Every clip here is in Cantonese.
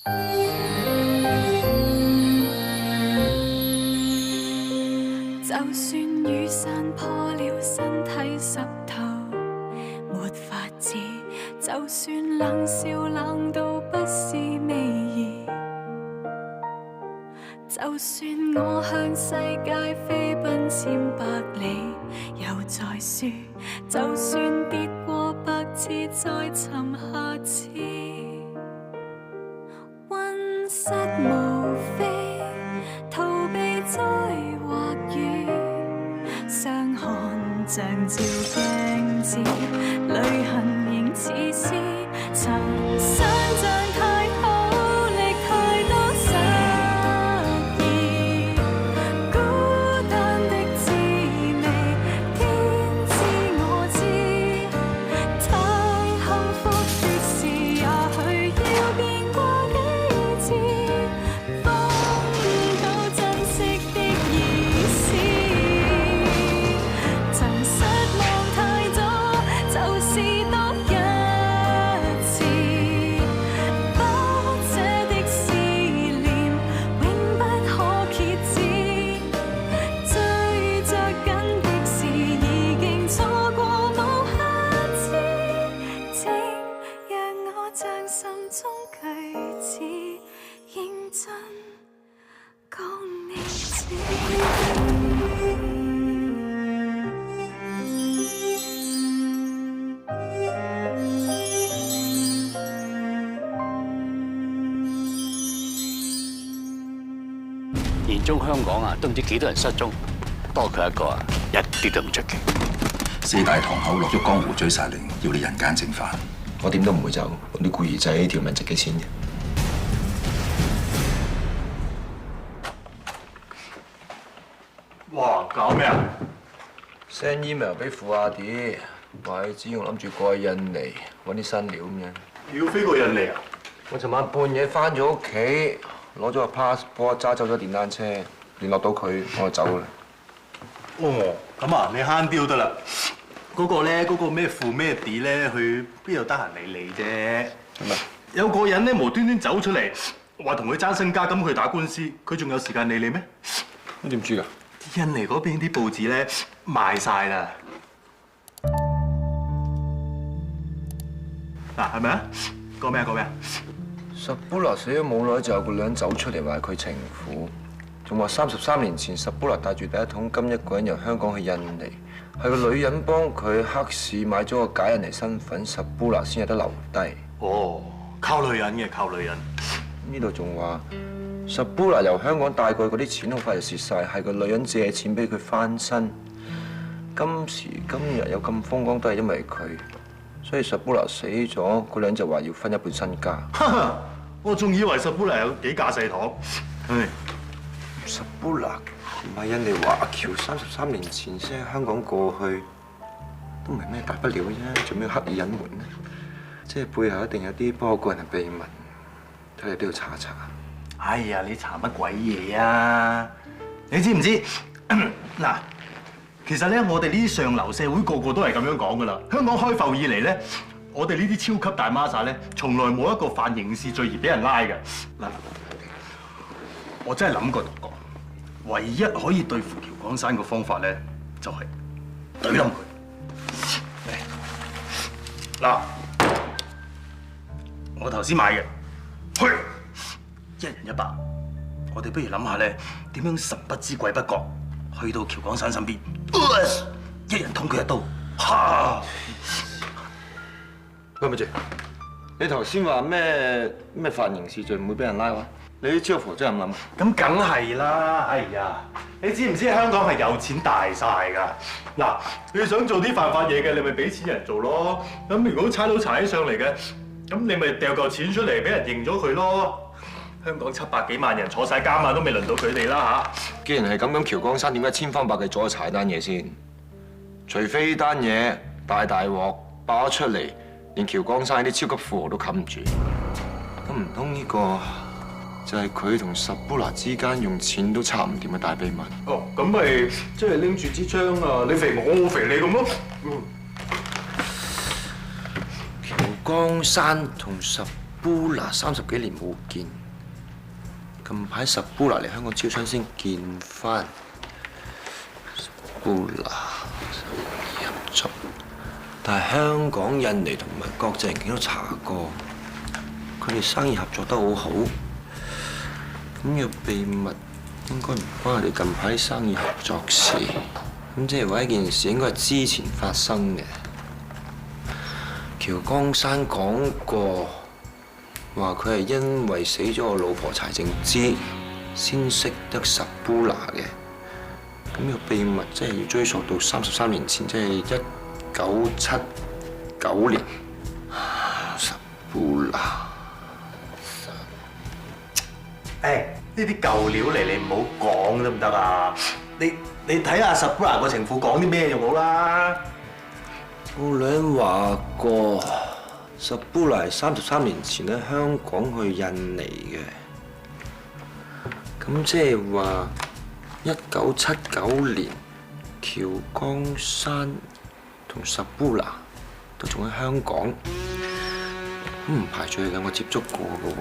就算雨伞破了，身體濕透，沒法子。就算冷笑冷到不是味兒，就算我向世界飛奔千百里，又再輸。就算跌過百次，再尋下次。溫室無非逃避災或雨，傷寒像照鏡子，淚痕仍似詩。曾想像太好，歷太多失意，孤單的滋味，天知我知。太幸福的事，也許要變過幾次，風到珍惜的意思。曾失望太多，就是多一次。多謝的思念，永不可遏止。追着緊的事，已經錯過無下次。請讓我將心中句子認真講你知。年中香港啊，都唔知幾多人失蹤，多佢一個啊，一啲都唔出奇。四大堂口落咗江湖追殺令，要你人間蒸發。我點都唔會走，啲孤兒仔條命值幾錢嘅？哇！搞咩啊 send email 俾富亞啲，話你知我諗住過去印尼揾啲新料咁樣。你要飛過印尼啊？我尋晚半夜翻咗屋企，攞咗個 passport， 揸走咗電單車，聯絡到佢，我就走啦。哦，咁啊，你慳啲都得啦。嗰個咧，嗰個咩富咩啲咧，佢邊有得閒理你啫？係咪？有個人咧無端端走出嚟，話同佢爭身家，咁去打官司，佢仲有時間理你咩？你點知㗎？印尼嗰邊啲報紙咧賣晒啦。嗱，係咪啊？講咩啊？講咩啊？十布拉死咗冇耐，就有個女人走出嚟話佢情婦，仲話33年前十布拉帶住第一桶金一個人由香港去印尼，係個女人幫佢黑市買咗個假印尼身份，十布拉先有得留低。哦，靠女人嘅，靠女人。呢度仲話十布拉由香港帶過去嗰啲錢好快就蝕晒，係個女人借錢俾佢翻身。今時今日有咁風光都係因為佢，所以十布拉死咗，個女人就話要分一半身家。我仲以為十布拉有幾架細堂。唉，十布拉唔係印尼華僑，33年前先喺香港過去，都唔係咩大不了啫，做咩刻意隱瞞呢？即係背後一定有啲幫我個人嘅秘密，睇嚟都要查查。哎呀，你查乜鬼嘢啊？你知唔知？嗱，其實咧，我哋呢啲上流社會個個都係咁樣講噶啦。香港開埠以嚟咧，我哋呢啲超級大孖沙咧，從來冇一個犯刑事罪而俾人拉嘅。嗱，我真係諗過度過，唯一可以對付喬江山嘅方法咧，就係懟冧佢。嗱，我頭先買嘅，去。一人一把，我哋不如諗下咧，點樣神不知鬼不覺去到喬江山身邊，一人捅佢一刀，嚇！喂，咪住，你頭先話咩犯刑事罪唔會俾人拉喎？你啲招婆真係咁諗？咁梗係啦，哎呀，你知唔知香港係有錢大晒㗎？嗱，你想做啲犯法嘢嘅，你咪俾錢人做咯。咁如果差佬查起上嚟嘅，咁你咪掉嚿錢出嚟俾人認咗佢咯。香港700幾萬人坐晒監啊，都未輪到佢哋啦嚇！既然係咁，喬江山點解千方百計阻查單嘢先？除非呢單嘢大鑊爆咗出嚟，連喬江山啲超級富豪都冚唔住。咁唔通呢個就係佢同十布拿之間用錢都查唔掂嘅大秘密？哦，咁咪即係拎住支槍啊！你肥我，我肥你咁咯。喬江山同十布拿30幾年冇見，近排十布拿嚟香港招商先見翻。十布拿合作，但係香港、印尼同埋國際刑警都查過，佢哋生意合作得好好。咁要秘密應該唔關佢哋近排生意合作事，咁即係話呢件事應該係之前發生嘅。喬江山講過，話佢係因為死咗我老婆柴靜之，先識得十布拿嘅。咁個秘密即係要追溯到33年前，即係1979年。十布拿。誒，呢啲舊料嚟，你唔好講得唔得啊？你睇下十布拿個情婦講啲咩就好啦。我兩話過，十布拿33年前喺香港去印尼嘅，咁即係話1979年，喬江山同十布拿都仲喺香港，咁唔排除佢兩個接觸過嘅喎。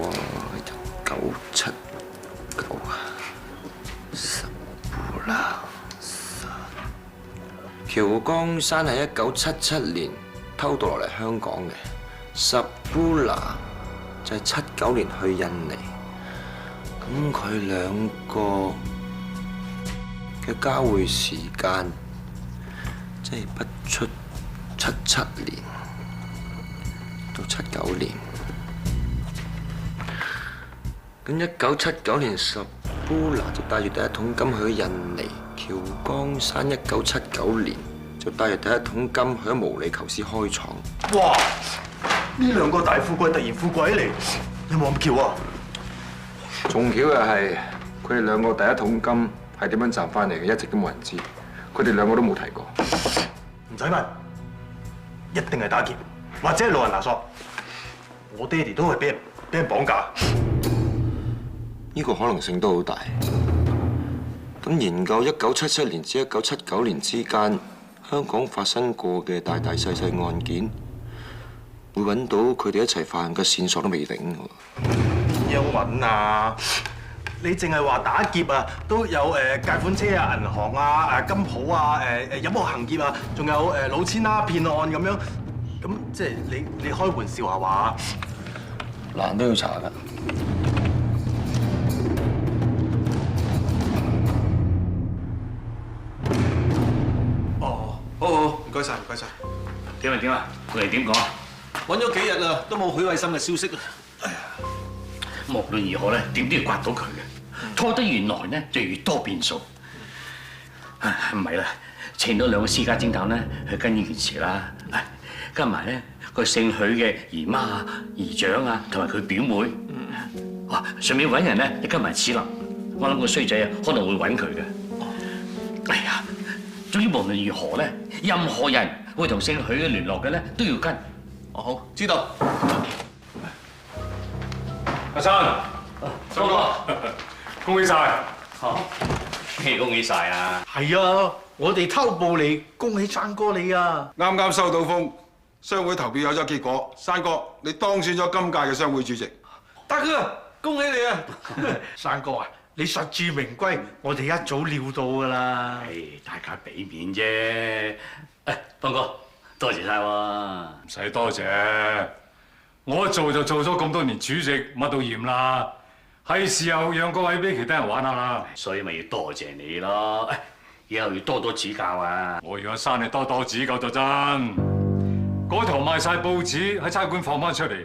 1979啊，十布拿。喬江山係1977年偷渡落嚟香港嘅，十布拿就係79年去印尼。咁佢兩個嘅交匯時間即係不出77年到79年。咁1979年十布拿就帶住第一桶金去咗印尼。喬江山1979年就帶住第一桶金去咗毛里求斯開廠。哇！呢兩個大富貴突然富貴嚟，有冇咁巧啊？仲巧嘅係，佢哋兩個第一桶金係點樣賺翻嚟嘅，一直都冇人知。佢哋兩個都冇提過。唔使問，一定係打劫，或者係路人勒索。我爹哋都係俾人綁架。呢個可能性都好大。咁研究1977年至1979年之間香港發生過嘅大大細細案件，會揾到佢哋一齊犯案嘅線索都未定喎。點樣揾啊？你淨係話打劫啊，都有借款車啊、銀行啊、金鋪啊、飲學行劫啊，仲有老千啦、騙案咁樣。咁即係你開玩笑係嘛？難都要查㗎。好，唔該晒，唔該晒。點啊？我哋點講啊？揾咗幾日啦，都冇許慧心嘅消息啦。哎呀，無論如何咧，點都要刮到佢嘅。拖得越耐咧，就越多變數。唔係啦，請咗2個私家偵探咧去跟呢件事啦。加埋咧個姓許嘅姨媽、姨丈啊，同埋佢表妹。哇！順便揾人咧，你跟埋子林。我諗個衰仔啊，可能會揾佢嘅。哎呀！總之無論如何咧，任何人會同姓許嘅聯絡嘅咧，都要跟。哦，好，知道。阿生，哥哥，恭喜晒！嚇，咩恭喜晒啊？係啊，我哋偷步嚟恭喜山哥你啊！啱啱收到風，商會投票有咗結果，山哥你當選咗今屆嘅商會主席。大哥，恭喜你啊！山哥啊！你實至名歸，我哋一早料到㗎啦。大家俾面啫。邦哥，多謝晒喎。唔使多謝，我做就做咗咁多年主席，乜都厭啦。係時候讓各位俾其他人玩下啦。所以咪要多謝你咯。以後要多多指教啊。我要阿生你多多指教就真。嗰頭賣晒報紙喺差館放翻出嚟，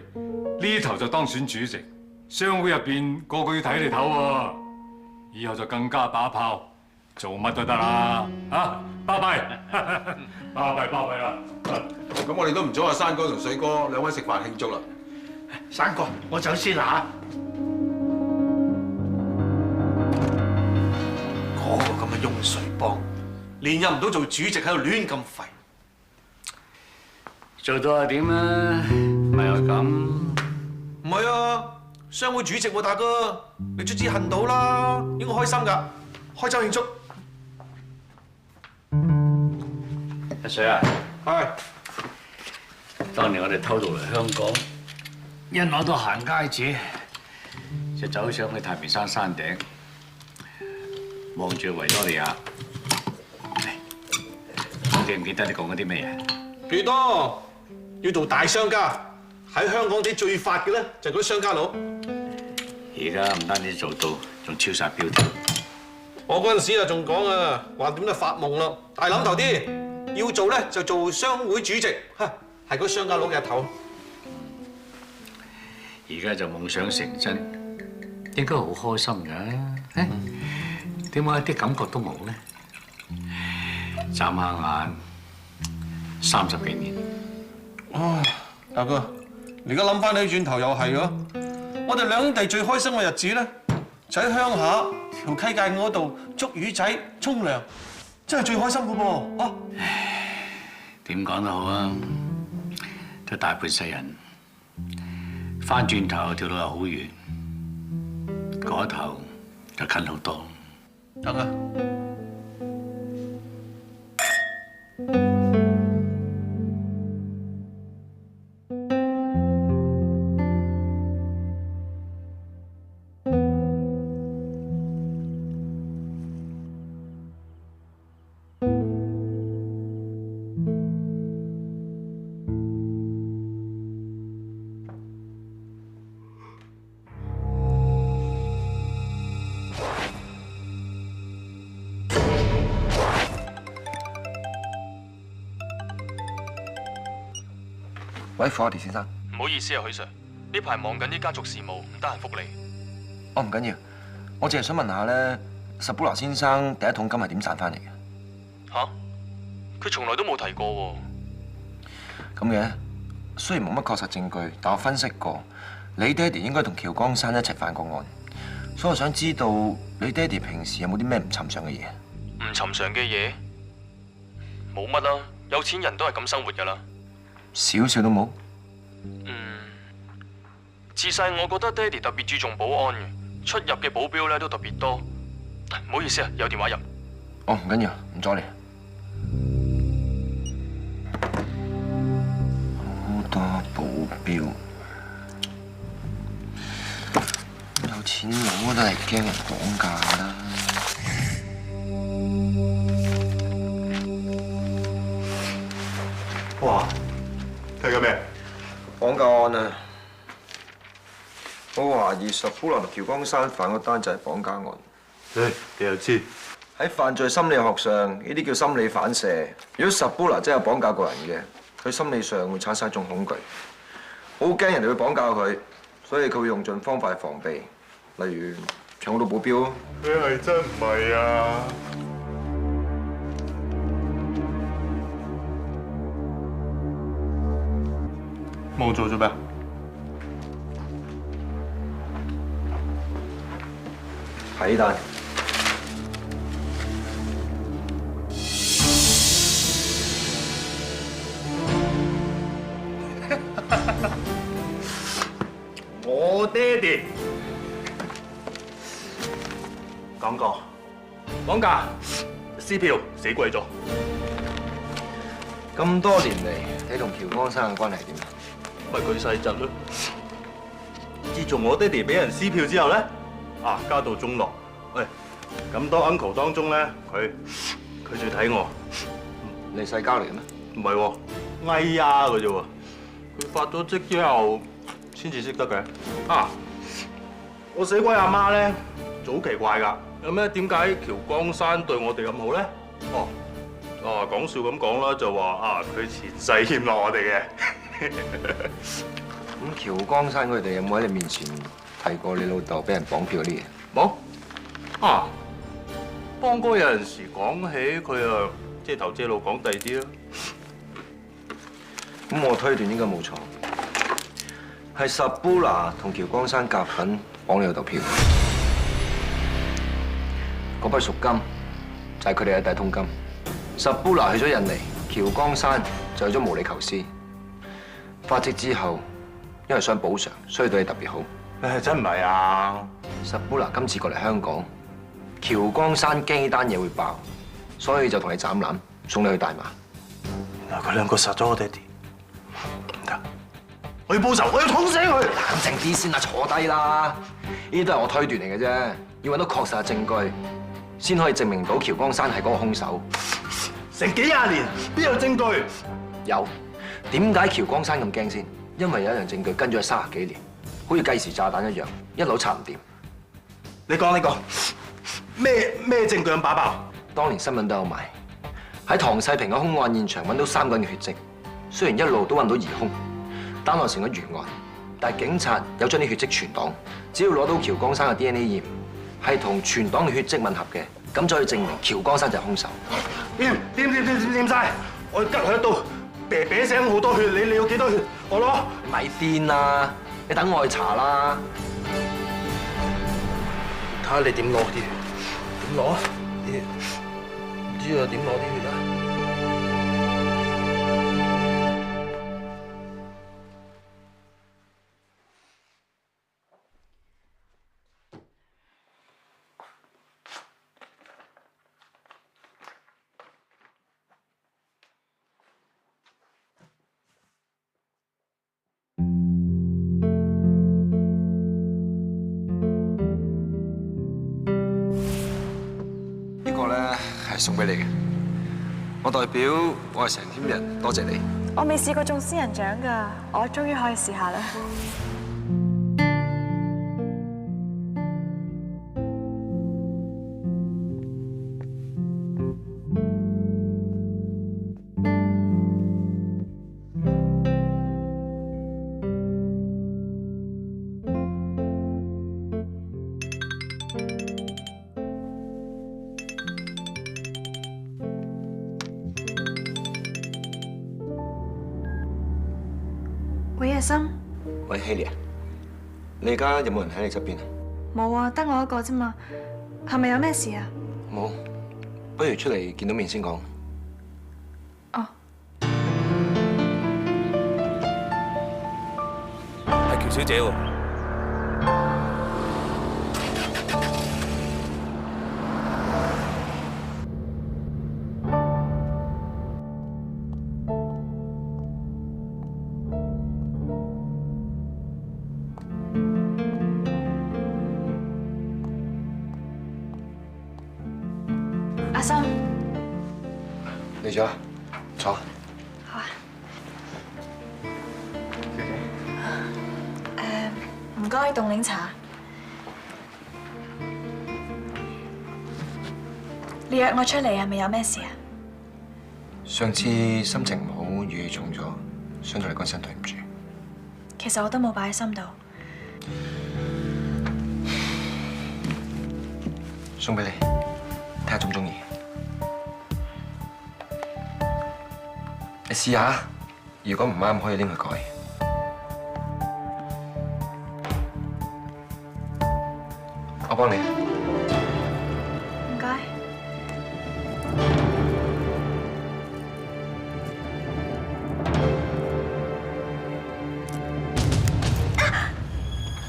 呢頭就當選主席。商會入邊個個要睇你頭喎。以後就更加打炮，做乜都得啦！啊，拜拜，拜拜啦！咁我哋都唔阻阿山哥同水哥兩位食飯慶祝啦。山哥，我走先啦。嗰個咁嘅翁水幫，連任唔到做主席喺度亂咁吠。做到係點啊？咪係咁。唔係啊！商會主席喎，大哥，你卒之恨到啦，應該開心㗎，開酒慶祝。阿水啊，係。當年我哋偷渡嚟香港，一攞到行街紙，就走上去太平山山頂，望住維多利亞。你記唔記得你講嗰啲咩嘢？幾多？要做大商家，喺香港地最發嘅咧就係嗰啲商家佬。而家唔單止做到，仲超晒標添。我嗰陣時啊仲講啊，話點都發夢咯，大諗頭啲，要做咧就做商會主席，係嗰啲商家佬嘅頭。而家就夢想成真，應該好開心㗎。點解一啲感覺都冇咧？眨下眼30幾年。哦，大哥，而家諗翻起轉頭又係咯，我哋兩兄弟最開心嘅日子咧，就喺鄉下條溪界嗰度捉魚仔、沖涼，真係最開心嘅噃啊！點講都好啊，都大半世人，翻轉頭條路又好遠，嗰頭就近好多。得啊！喂，火地先生。唔好意思啊，許 Sir， 呢排忙緊啲家族事務，唔得閒覆你。哦，唔緊要，我淨係想問下咧，十布拿先生第一桶金係點賺翻嚟嘅？吓？佢從來都冇提過喎。咁嘅，雖然冇乜確實證據，但我分析過，你爹哋應該同喬江山一齊犯過案，所以我想知道你爹哋平時有冇啲咩唔尋常嘅嘢？唔尋常嘅嘢？冇乜啦，有錢人都係咁生活㗎啦。少少都冇。自細我覺得爹哋特別注重保安嘅，出入嘅保鏢咧都特別多。唔好意思啊，有電話入。哦，唔緊要，唔阻你。好多保鏢，有錢佬都係驚人綁架啦。哇！睇緊咩？綁架案啊！我懷疑十夫蘭同喬江山犯嗰單就係綁架案。你又知？喺犯罪心理學上，呢啲叫心理反射。如果十夫蘭真係有綁架過人嘅，佢心理上會產生一種恐懼，好驚人哋會綁架佢，所以佢會用盡方法去防備，例如搶好多保鏢咯。你係真唔係啊？冇做咗咩？係呢單。我爹哋講過，綁架、撕票死貴咗。咁多年嚟，你同喬江山嘅關係係點啊？咪佢細侄咯。自從我爹哋俾人撕票之後咧，家道中落。喂，咁多 uncle 當中咧，佢最睇我。你世交嚟嘅咩？唔係喎，哎呀嘅啫喎。佢發咗職之後先至識得嘅。我死鬼阿媽咧，就好奇怪㗎。有咩點解喬江山對我哋咁好咧？講笑咁講啦，就話佢前世欠落我哋嘅。咁喬江山佢哋有冇喺你面前提過你老豆俾人綁票嗰啲嘢？冇。邦哥有陣時講起佢啊，即係頭遮路講第二啲啦。咁我推斷應該冇錯，係十布拿同喬江山夾份綁你老豆票。嗰筆贖金就係佢哋嘅第一桶金。十布拿去咗印尼，喬江山就去咗毛里求斯。發跡之後，因為想補償，所以對你特別好。真唔係啊！十布拿今次過嚟香港，喬江山驚呢單嘢會爆，所以就同你斬纜，送你去大馬。原來佢兩個殺咗我爹哋，唔得，我要報仇，我要捅死佢！冷靜啲先啦，坐低啦。呢啲都係我推斷嚟嘅啫，要揾到確實嘅證據，先可以證明到喬江山係嗰個兇手。成幾廿年，邊有證據？有。點解喬江山咁驚先？因為有一樣證據跟咗佢30幾年，好似計時炸彈一樣，一路查唔掂。你講咩證據咁把爆？當年新聞都有賣，喺唐世平嘅兇案現場揾到3個人嘅血跡，雖然一路都揾到疑兇，單案成咗懸案，但係警察有將啲血跡存檔，只要攞到喬江山嘅 DNA 驗，係同存檔嘅血跡吻合嘅，咁就可以證明喬江山就係兇手。掂晒！我吉佢一刀，啤聲好多血，你要幾多血？我攞。咪癲啦！你等我去查啦。睇下你點攞啲血？點攞啊？唔知啊，點攞啲血啊？送俾你嘅，我代表我係成 team 人，多謝你。我未試過中仙人獎㗎，我終於可以試下啦。喂，阿心。喂，希莉啊，你而家有冇人喺你側邊啊？冇啊，得我一個啫嘛。係咪有咩事啊？冇，不如出嚟見到面先講。哦。係喬小姐喎。阿心，嚟咗，坐。好啊。唔該，凍檸茶。你約我出嚟係咪有咩事啊？上次心情唔好，語氣重咗，想同你講聲對唔住。其實我都冇擺喺心度。送俾你，睇下中唔中意。你試下，如果唔啱可以拎去改。我幫你。唔該。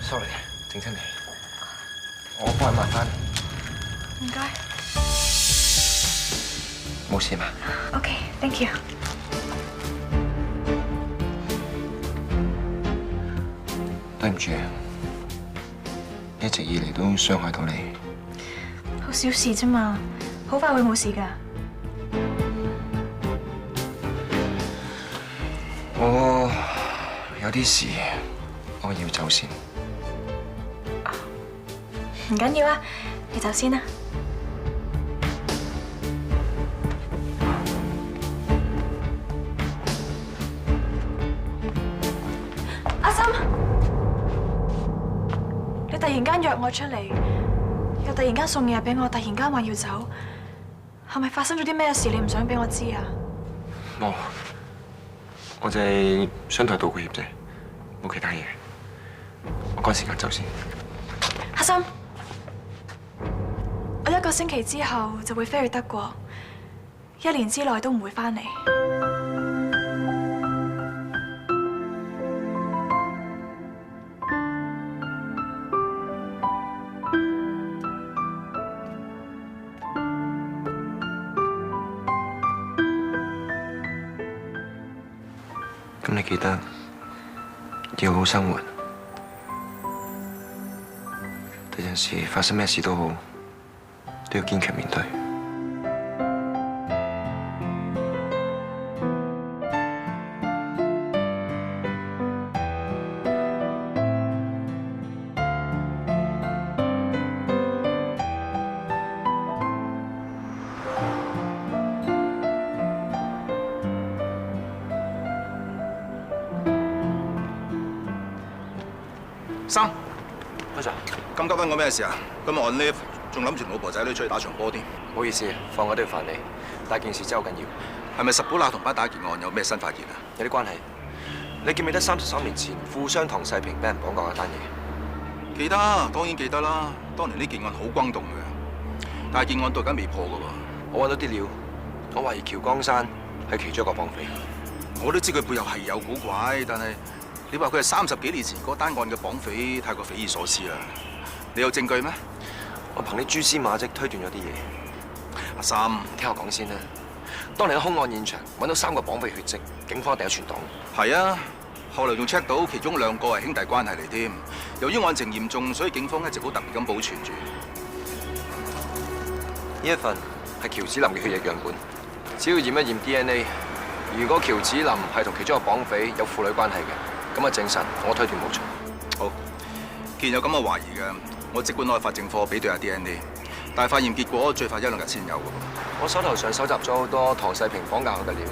Sorry， 整親你。我幫你抹返。唔該。冇事嘛 OK，thank you。對唔住，一直以嚟都傷害到你。好小事啫嘛，好快會冇事㗎。我有啲事，我要走先。唔緊要啊，你走先啦。阿心，你突然間約我出嚟，又突然間送嘢俾我，突然間話要走，係咪發生咗啲咩事？你唔想俾我知啊？冇，我淨係想同你道個歉啫，冇其他嘢。我趕時間走先。阿心，我1個星期之後就會飛去德國，1年之內都唔會返嚟。咁你記得要好好生活。第陣時發生咩事都好，都要堅強面對。三，阿 Sir，咁急揾我咩事啊？今日 on leave，仲諗住老婆仔女出去打場波添。唔好意思，放我都要煩你，但件事真係好緊要。係咪十寶娜同班打劫案有咩新發現啊？有啲關係。你記唔記得33年前富商唐世平俾人綁架嗰單嘢？記得，當然記得啦。當年呢件案好轟動嘅，但係件案到而家未破㗎喎。我揾到啲料，我懷疑喬江山係其中一個綁匪。我都知佢背後係有古怪，但係你話佢係30幾年前嗰單案嘅綁匪，太過匪夷所思啦。你有證據咩？我憑啲蛛絲馬跡推斷咗啲嘢。阿三，聽我講先啦。當年喺兇案現場揾到3個綁匪血跡，警方一定有存檔。係啊，後來仲 check 到其中2個係兄弟關係嚟添。由於案情嚴重，所以警方一直好特別咁保存住。呢一份係喬子林嘅血液樣本，只要驗一驗 DNA， 如果喬子林係同其中一個綁匪有父女關係嘅，咁啊證實我推斷冇錯。好，既然有咁嘅懷疑嘅，我即管攞去法證科比對下 DNA， 但係化驗結果最快1-2日先有㗎。我手頭上搜集咗好多唐世平綁架後嘅料，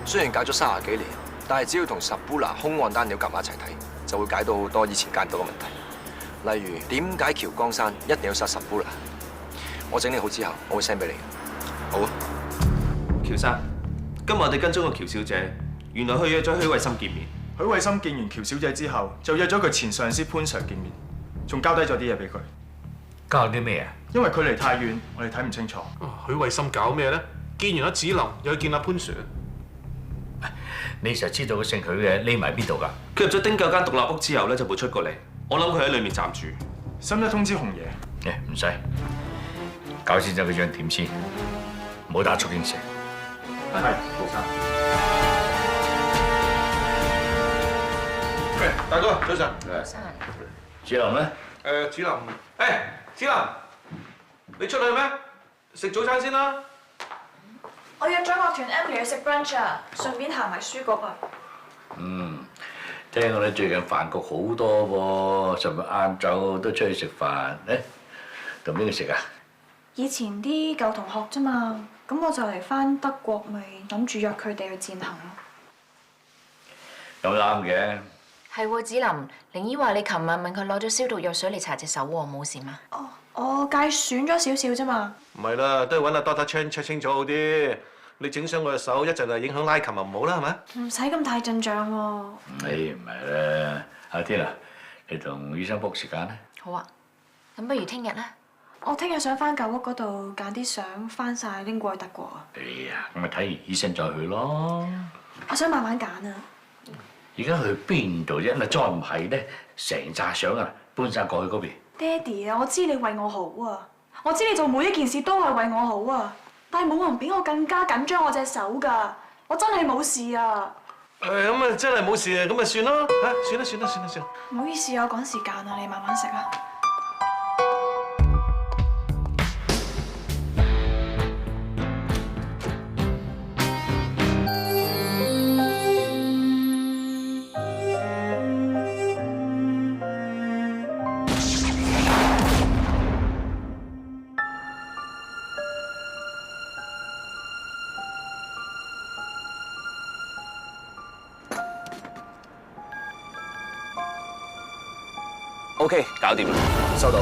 雖然解咗30幾年，但係只要同十布拿兇案單料夾埋一齊睇，就會解到好多以前解唔到嘅問題。例如點解喬江山一定要殺十布拿？我整理好之後，我會 send 俾你。好啊，喬生，今日我哋跟蹤個喬小姐，原來佢約咗許慧心見面。許慧心見完喬小姐之後，就約咗佢前上司潘 Sir 見面，仲交低咗啲嘢俾佢。交啲咩啊？因為距離太遠，我哋睇唔清楚。許慧心搞咩咧？見完阿子林，又去見阿潘 Sir。你實知道個姓許嘅匿埋邊度㗎？佢入咗丁九間獨立屋之後咧，就冇出過嚟。我諗佢喺裏面暫住。使唔使通知紅爺？唔使，搞清楚佢張點先，唔好打促應蛇。係，杜生。喂，大哥，早晨。子林咧？子林，子林，你出去咩？食早餐先啦。我約咗個團 Emily 去食 brunch 啊，順便行埋書局啊。聽講你最近飯局好多喎，尋日晏晝都出去食飯，同邊個食啊？以前啲舊同學啫嘛，咁我就嚟翻德國，咪諗住約佢哋去餞行咁咯。啱嘅。係喎，子林，靈姨話你琴日問佢攞咗消毒藥水嚟搽隻手喎，冇事嘛？我介損咗少少啫嘛。唔係啦，都係揾阿 Doctor Chan check 清楚好啲。你整傷我隻手，一陣就影響拉琴啊，唔好啦，係咪？唔使咁大陣仗喎。唔係啦，阿天啊，你同醫生 book 時間啦。好啊，咁不如聽日啦。我聽日想翻舊屋嗰度揀啲相，翻晒拎過去德國啊。咁咪睇完醫生再去咯。我想慢慢揀啊。而家去邊度啫？再唔係咧，成扎相啊搬晒過去嗰邊。爹哋啊，我知你為我好啊，我知你做每一件事都係為我好啊，但係冇人比我更加緊張我隻手㗎，我真係冇事啊。咁啊，真係冇事啊，咁咪算咯，算啦。唔好意思啊，我趕時間啊，你慢慢食啊。OK，搞掂啦，收到。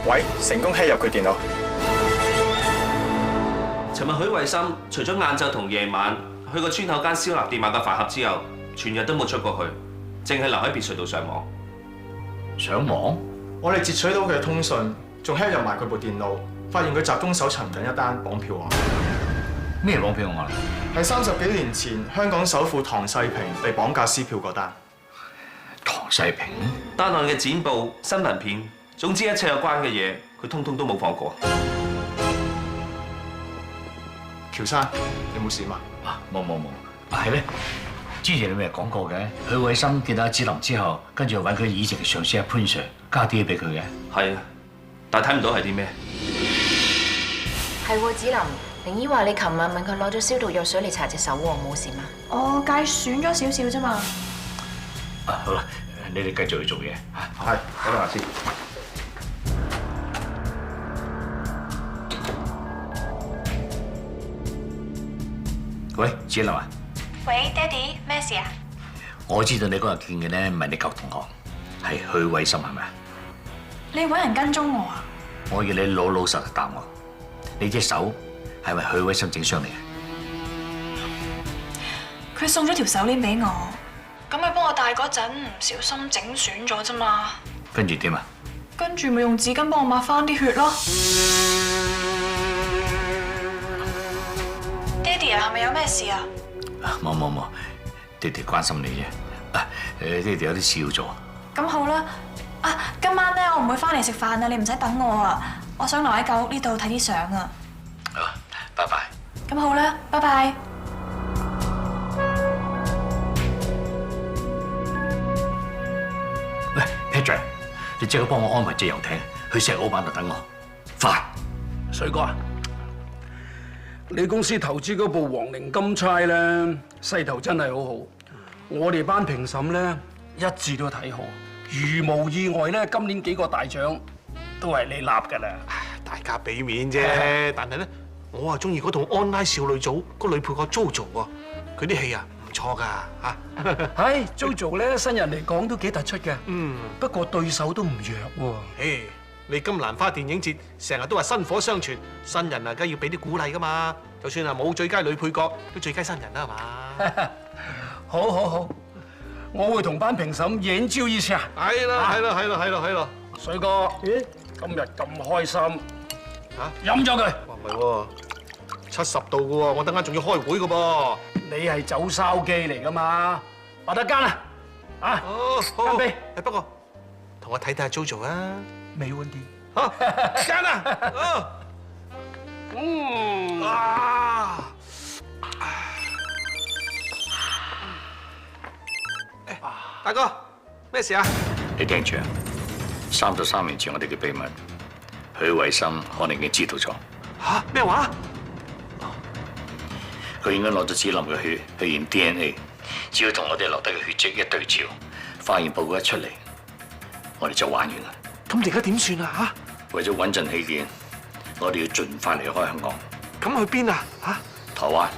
喂，成功 hack 入佢電腦。尋日許慧心除咗晏晝同夜晚去過村口間燒臘店買個飯盒之後，全日都冇出過去，淨係留喺別墅度上網。上網？我哋截取到佢嘅通訊，仲 hack 入埋佢部電腦，發現佢集中搜尋緊一單綁票案。咩綁票案？係30幾年前香港首富唐世平被綁架撕票嗰單。唐世平？單案嘅剪報、新聞片，總之一切有關嘅嘢，佢通通都冇放過。喬生，有冇事嘛？冇。係咧，之前你咪講過嘅，許偉森見到阿子林之後，跟住揾佢以前嘅上司阿潘 Sir 加啲嘢俾佢嘅。係啊，但係睇唔到係啲咩。係喎，子林，靈姨話你琴日問佢攞咗消毒藥水嚟搽隻手喎，冇事嘛？我介損咗少少啫嘛。好啦，你哋繼續去做嘢。係，我哋下先。喂，子林啊！喂，爹哋，咩事啊？我知道你嗰日見嘅咧唔係你舊同學，係許偉森係咪啊？你揾人跟蹤我啊？我要你老老實實答我，你隻手係咪許偉森整傷你啊？佢送咗條手鏈俾我，咁佢幫我戴嗰陣唔小心整損咗啫嘛。跟住點啊？跟住咪用紙巾幫我抹翻啲血咯。爹哋啊，係咪有咩事啊？冇，爹哋關心你啫。爹哋有啲事要做。咁好啦，今晚咧我唔會翻嚟食飯啊，你唔使等我啊，我想留喺舊屋呢度睇啲相啊。好，拜拜。咁好啦，拜拜。喂 ，Patrick， 你即刻幫我安排隻遊艇去石澳灣度等我，快！水哥啊，你公司投資嗰部皇陵金釵咧，勢頭真係好好。我哋班評審咧一致都睇好，如無意外咧，今年幾個大獎都係你立㗎啦。大家俾面啫，但係咧，我啊中意嗰套安拉少女組個女配角 JoJo 喎，佢啲戲啊唔錯㗎嚇。係 JoJo 咧，新人嚟講都幾突出嘅。不過對手都唔弱喎。你金蘭花電影節成日都話薪火相傳，新人啊梗係要俾啲鼓勵㗎嘛。就算係冇最佳女配角，都最佳新人啦係嘛。好，我會同班評審研究一下。係啦。水哥，今日咁開心，飲咗佢。哇唔係喎，70度㗎喎，我等間仲要開會㗎噃。你係酒筲箕嚟㗎嘛？話得間啊！好。乾杯。不過同我睇睇 JoJo 啊。沒問題。好，乾啊！大哥，咩事啊？你聽住啊！33年前我哋嘅秘密，許偉森可能已經知道咗。嚇咩話？佢應該攞咗子林嘅血去驗 DNA， 只要同我哋留低嘅血跡一對照，化驗報告一出嚟，我哋就玩完啦。咁而家點算啊？嚇！為咗穩陣起見，我哋要盡快離開香港。咁去邊啊？嚇！台灣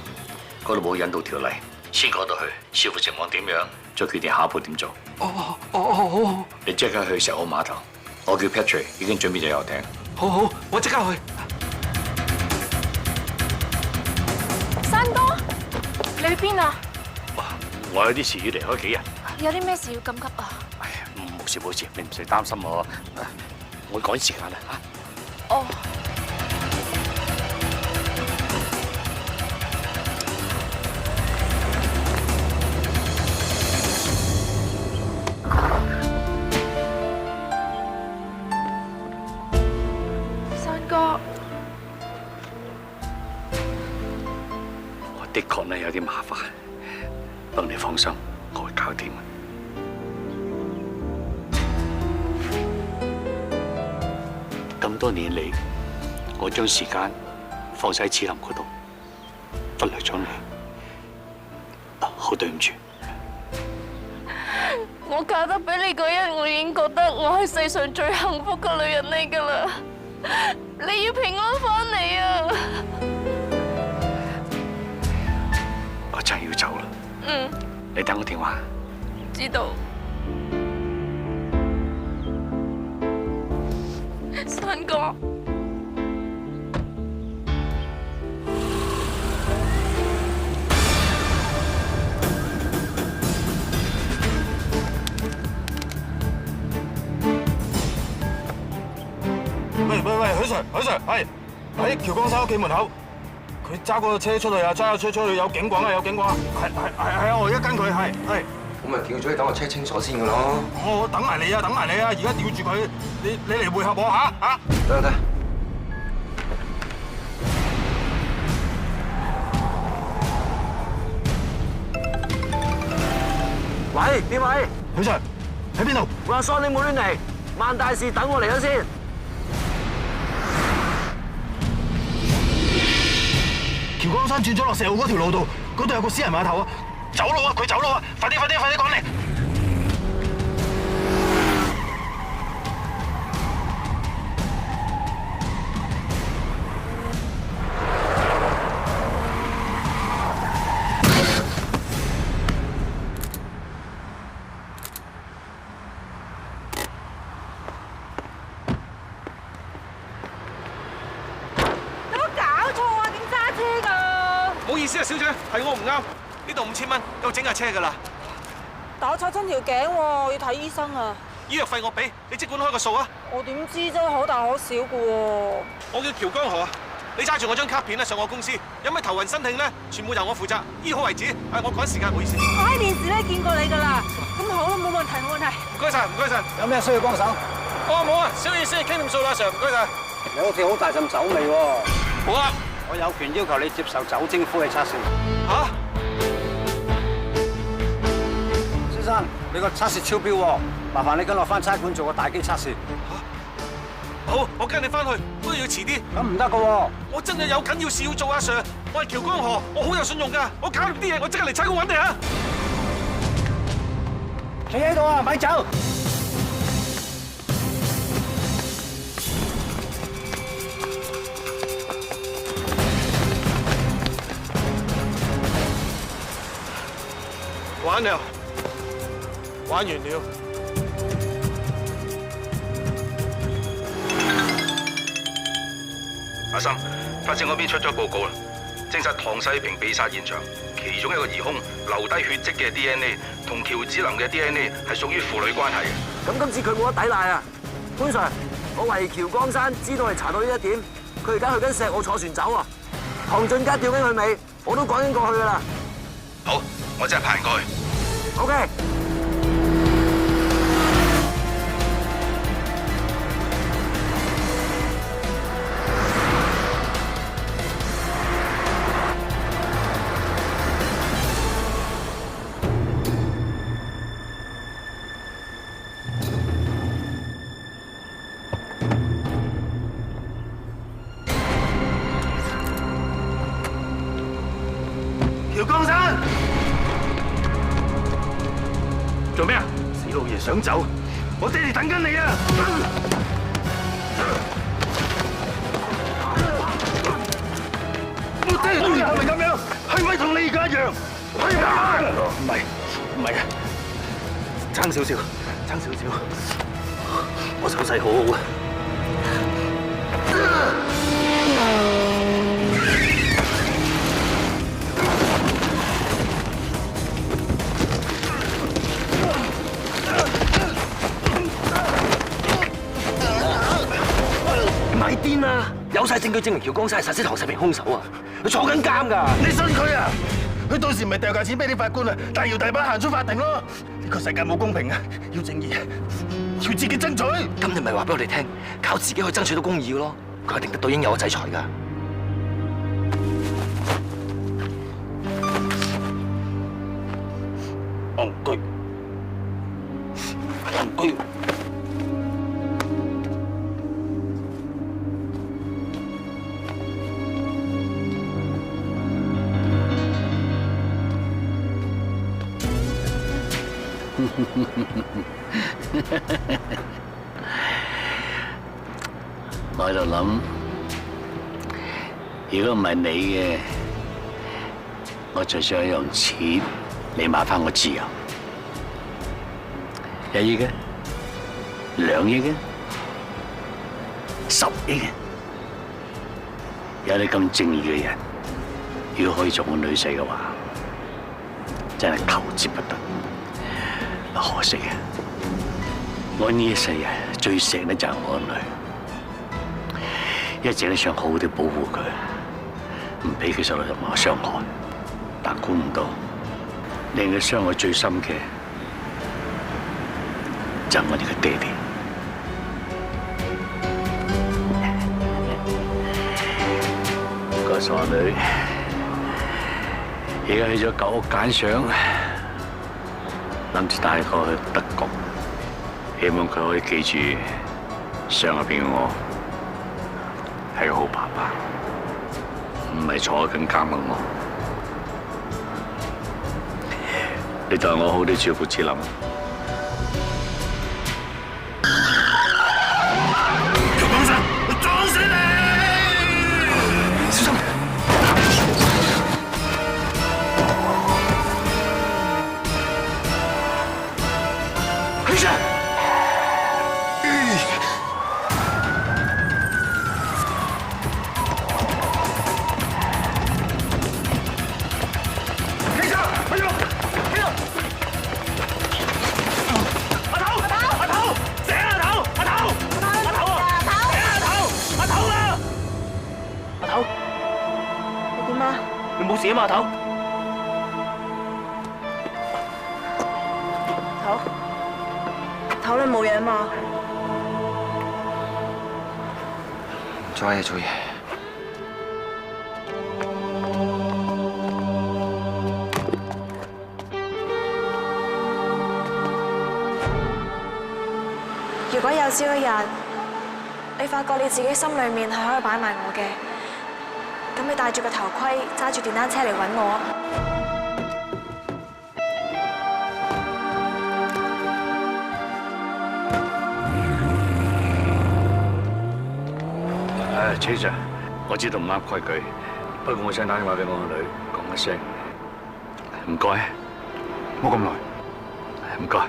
嗰度冇引渡條例，先過到去，視乎情況點樣，再決定下一步點做。好。你即刻去石澳碼頭，我叫 Patrick 已經準備咗遊艇。好，我即刻去。山哥，你去邊啊？我有啲事要離開幾日。有啲咩事要咁急啊？冇事，你唔使擔心我。我趕時間啦嚇。哦。山哥，我的確咧有啲麻煩，不過你放心，我會搞掂。咁多年嚟，我將時間放晒喺子林嗰度，忽略咗你，好對唔住。我嫁得俾你嗰日，我已經覺得我係世上最幸福嘅女人嚟㗎啦。你要平安返嚟啊！我真係要走啦。你等我電話。知道。山哥，喂，喺喬江山屋企門口，佢揸個車出去啊，揸個車出去有警棍啊，有警棍啊！係啊，我而家跟佢係。咁咪叫咗你等我 check 清楚先噶咯。我等埋你啊，等埋你啊！而家吊住佢，你嚟會合我嚇。得。喂，邊位？許 Sir 喺邊度？我阿桑，你冇亂嚟，萬大事等我嚟咗先。喬江山轉咗落石澳嗰條路度，嗰度有個私人碼頭啊！走佬啊！佢走佬啊！快啲趕嚟！唔好意思啊，小姐，係我唔啱，呢度5000蚊夠整架車㗎啦。但我拆親條頸喎，要睇醫生啊。醫藥費我俾，你即管開個數啊。我點知啫？可大可小㗎喎。我叫喬江河啊，你揸住我張卡片咧上我公司，有咩頭暈身慶咧，全部由我負責，醫好為止。我趕時間，唔好意思。我喺電視咧見過你㗎啦。咁好啦，冇問題。唔該晒。有咩需要幫手？哦，冇啊，小意思，傾掂數啦，Sir，唔該晒。你屋企好大陣酒味喎。好啊。我有權要求你接受酒精呼氣測試。嚇？先生，你個測試超標喎，麻煩你跟落翻差館做個大機測試。好，我跟你翻去，不過要遲啲。咁唔得㗎喎。我真係有緊要事要做啊 ，Sir。我係喬江河，我好有信用㗎，我搞掂啲嘢，我即刻嚟差館揾你啊！企喺度啊，咪走！玩了，玩完了。阿心，法證嗰邊出咗報告啦，證實唐世平被殺現場，其中一個疑兇留低血跡嘅 DNA 同喬子霖嘅 DNA 係屬於父女關係嘅。咁今次佢冇得抵賴啊！潘 Sir，我為喬江山知道係查到呢一點，佢而家去緊石澳坐船走啊！唐俊佳吊緊佢尾，我都趕緊過去㗎啦。好，我即係派人過去。OK。喬江山，做咩啊？死老爺想走，我爹哋等緊你啊！我爹哋當日係咪咁樣？係咪同你而家一樣？係咪？唔係啊，爭少少，我手勢好好啊！咪癲啊！有晒證據證明喬江山係殺死唐世平兇手啊！佢坐緊監㗎。你信佢啊？佢到時咪掉嚿錢俾啲法官啊，大搖大擺行出法庭咯！呢個世界冇公平啊，要正義，要自己爭取。咁你咪話俾我哋聽，靠自己去爭取到公義咯，佢一定得到應有嘅制裁㗎。戇居。我喺度諗，如果唔係你嘅，我就想用錢嚟買翻我自由。1億嘅，2億嘅，10億嘅，有你咁正義嘅人，如果可以做我女婿嘅話，真係求之不得。可惜啊，我呢一世人最錫咧就係我女。一直都想好好地保護佢，唔俾佢受到任何傷害。但估唔到，令佢傷害最深嘅就係我哋嘅爹哋。個傻女而家去咗舊屋揀相，諗住帶佢去德國，希望佢可以記住相入邊嘅我係個好爸爸，唔係坐緊監嘅我。你代我好啲照顧子林。強生，我撞死你！小心！許 Sir！ 你冇事啊嘛，阿頭？頭你冇嘢嘛？做嘢做嘢。如果有朝一日，你發覺你自己心裏面係可以擺埋我嘅，咁你戴住個頭盔，揸住電單車嚟揾我啊！車長，我知道唔啱規矩，不過我想打電話俾我個女講一聲，唔該，冇咁耐，唔該。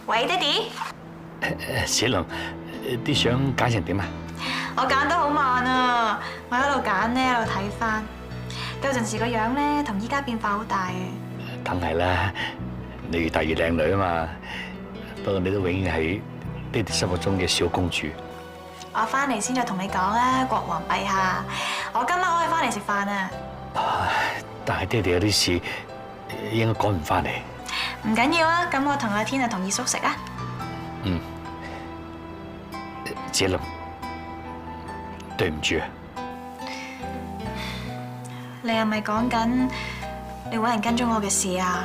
喂，爹哋。小龍，啲相揀成點啊？我揀得好慢啊！我喺度揀咧，喺度睇翻。有陣時個樣咧，同依家變化好大嘅。梗係啦，你越大越靚女啊嘛。不過你都永遠係爹哋心目中嘅小公主。我翻嚟先再同你講啊，國王陛下，我今晚可以翻嚟食飯啊。但係爹哋有啲事應該趕唔翻嚟。唔緊要啊，咁我同阿天啊同二叔食啊。嗯。子龍，對唔住啊。你係咪講緊你揾人跟蹤我嘅事啊？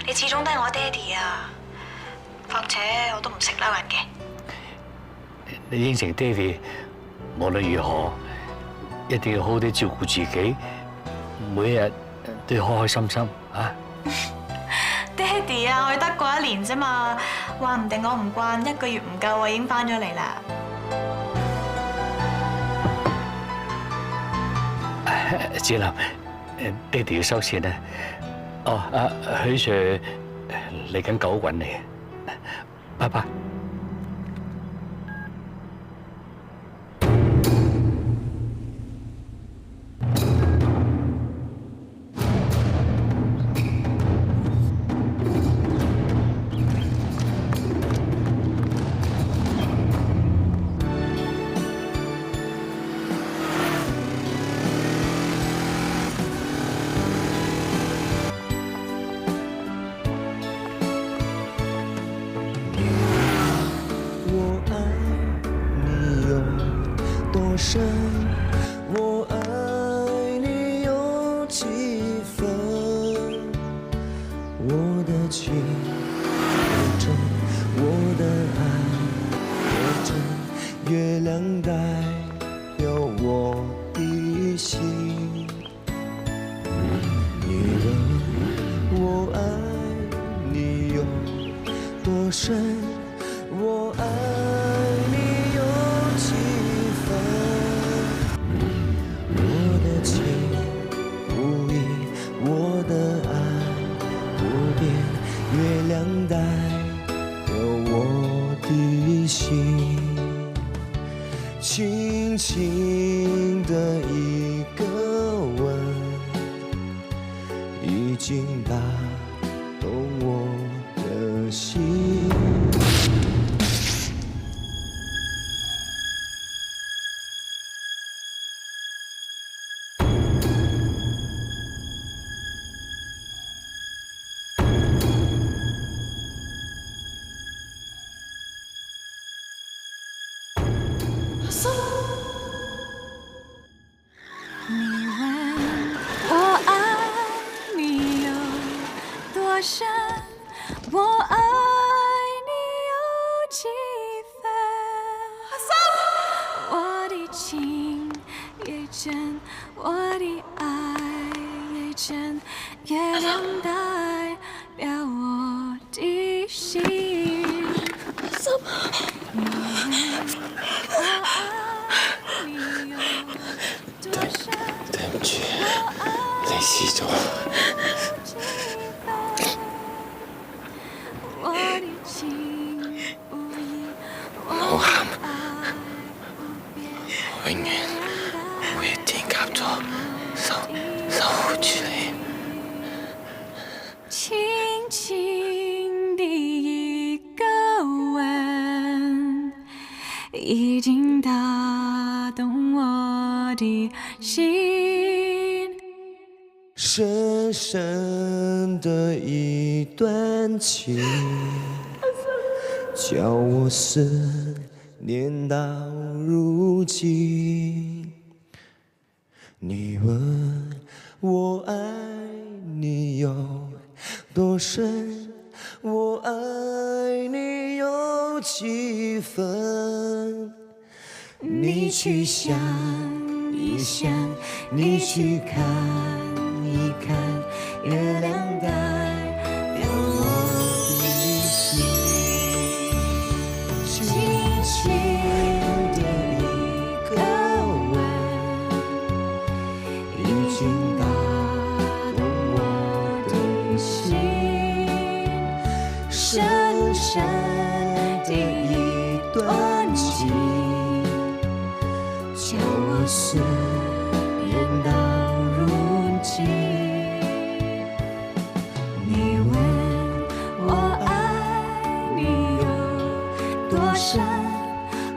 你始終都係我爹哋啊，況且我都唔識嬲人嘅。你應承爹哋，無論如何，一定要好好地照顧自己，每一日都要開開心心啊！爹哋啊，我去德國1年啫嘛，話唔定我唔慣1個月唔夠，我已經翻咗嚟啦。子林，爹哋要收線啦。哦，許 Sir 嚟緊9揾你，拜拜。深，我愛你有幾分？我的情多真，我的愛多真，月亮代表我的心。女人，我愛你有多深？我愛你有幾分？我的情不移，我的愛不變，月亮代表我的心。輕輕的一個已经打动我的心。你问我爱你有多深，我爱你有几分？我的情也真，我的爱也真，月亮代表我的心。你问我爱你有多深？對唔住，你試咗。唔好喊，我永遠會喺天鴿座守護住你。輕輕的一個吻，已經打動我的心。深深的一段情，叫我思念到如今。你问我爱你有多深，我爱你有几分？你去想一想，你去看一看，月亮代表我的心。轻轻的一个吻，已经打动我的心。深深的一段情，叫我思念到如今。你问我爱你有多深，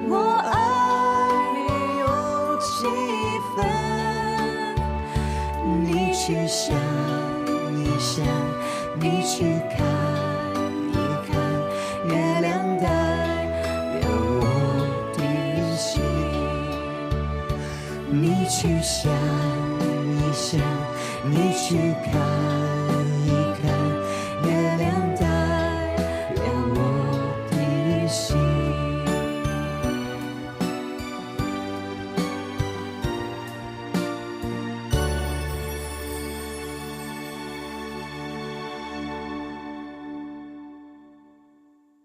我爱你有几分？你去想一想，你去看一看，月亮代表我的心。你去想一想，你去看